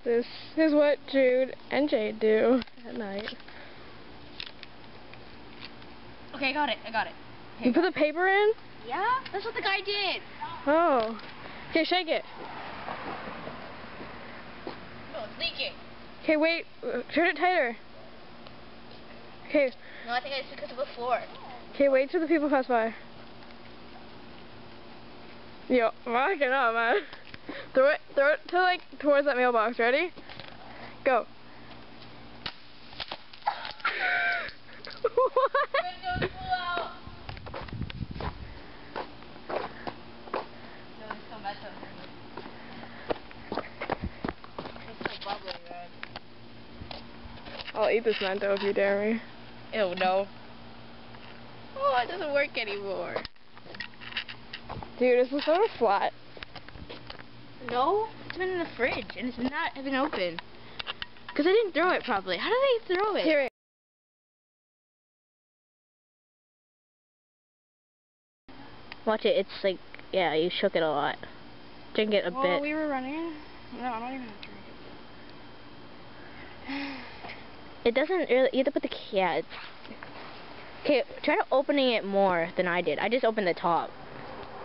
This is what Jude and Jade do at night. Okay, I got it. Okay, You put the paper in? Yeah, that's what the guy did. Oh. Okay, shake it. No, it's leaking. Okay, wait. Turn it tighter. Okay. No, I think it's because of the floor. Okay, wait till the people pass by. Yo, rock it up, man. Throw it to like towards that mailbox. Ready? Go. What? Windows flew out. No, it's still messed up. It's still bubbling, man. I'll eat this Mento if you dare me. Ew, no. Oh, it doesn't work anymore. Dude, is this soda flat? No, it's been in the fridge and it's not even open. Because I didn't throw it properly. How did I throw it? Here. Watch it, it's like, yeah, you shook it a lot. Drink it a bit. We were running. No, I'm not even gonna drink it. It doesn't really, you have to put the, yeah, it's, okay, try to opening it more than I did. I just opened the top.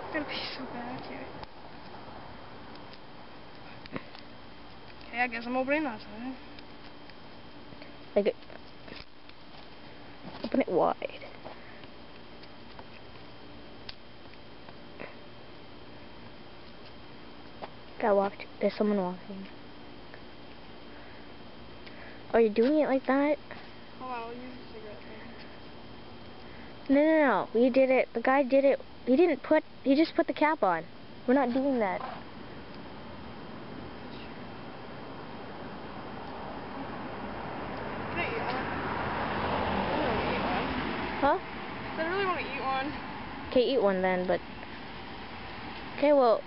It's gonna be so bad, okay. Okay, I guess I'm opening that side. Like, open it wide. Gotta watch, there's someone walking. Oh, you're doing it like that? Hold on, I'll use a cigarette thing. No. We did it. The guy did it. He just put the cap on. We're not doing that. Can I eat one? Huh? I really want to eat one. Okay, eat one then, but... Okay, well,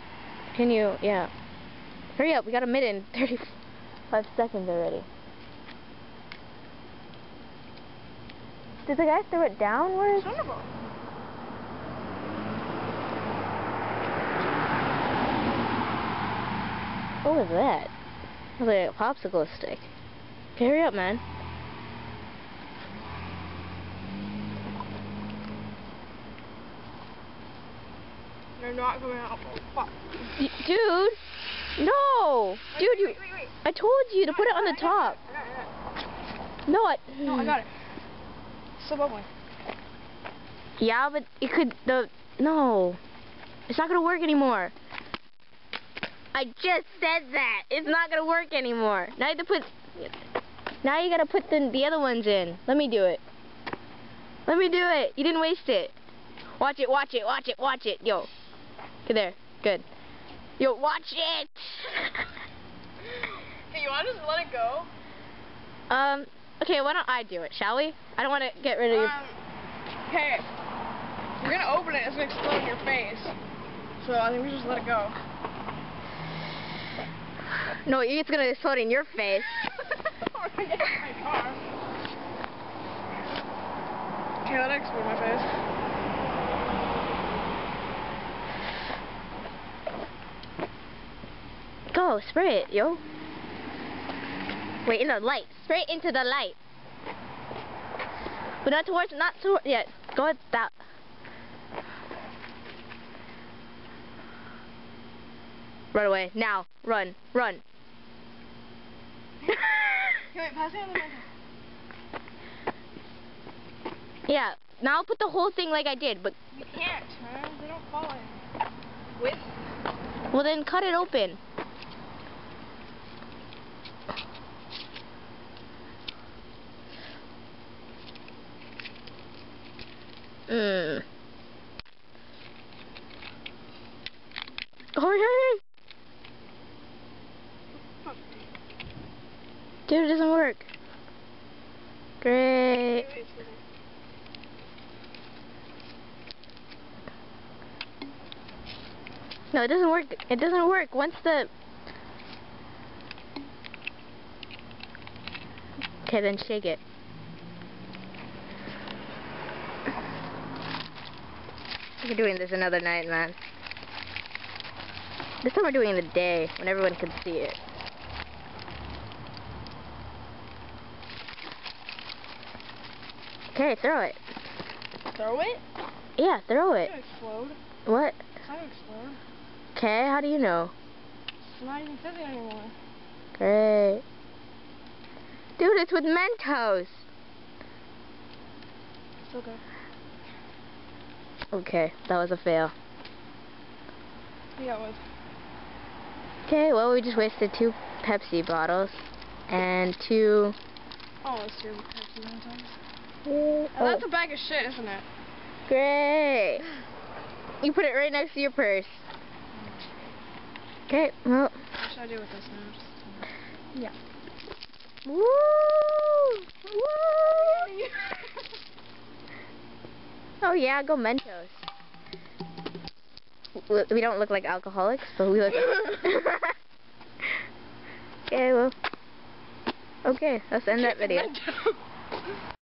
can you, yeah. Hurry up, we got a minute and 35 seconds already. Did the guy throw it down? Where is it? What was that? It was like a popsicle stick. Okay, hurry up, man. They're not coming out. Oh, fuck. Dude! No! Dude, wait. I told you to put it on the top. I got it. No, I got it. It's still bubbling. Yeah, but it could, no. It's not gonna work anymore. I just said that. It's not gonna work anymore. Now you have to now you gotta put the other ones in. Let me do it. Let me do it. You didn't waste it. Watch it. Yo. Get there. Good. Yo, watch it. Hey, you want to just let it go? Okay, why don't I do it, shall we? I don't want to get rid of you. Okay. You're gonna open it, it's gonna explode in your face. So I think we just let it go. No, it's gonna explode in your face. Or I get in my car. Okay, let it explode in my face. Go, spray it, yo. Wait, in the light. Spray it into the light. But not towards, yeah, go at that. Run away, now, run. Okay, wait, pass it on the mic. Yeah, now put the whole thing like I did, but... You can't, man. They don't fall in. With? Well, then cut it open. Hurry! Dude, it doesn't work. Great. No, it doesn't work. It doesn't work. Once the... Okay, then shake it. We're doing this another night, man. This time we're doing it in the day, when everyone can see it. Okay, throw it. Throw it? Yeah, throw it. It's gonna explode. What? It's not gonna explode. Okay, how do you know? It's not even fizzing anymore. Great. Dude, it's with Mentos. It's okay. Okay, that was a fail. Yeah, it was. Okay, well, we just wasted 2 Pepsi bottles and 2... Oh, let's do Pepsi Mentos. Oh, That's a bag of shit, isn't it? great. You put it right next to your purse. Okay, well... What should I do with this now? Yeah. Woo! Woo! Oh yeah, go Mentos. We don't look like alcoholics, but we look... Okay, well... Okay, let's end that video.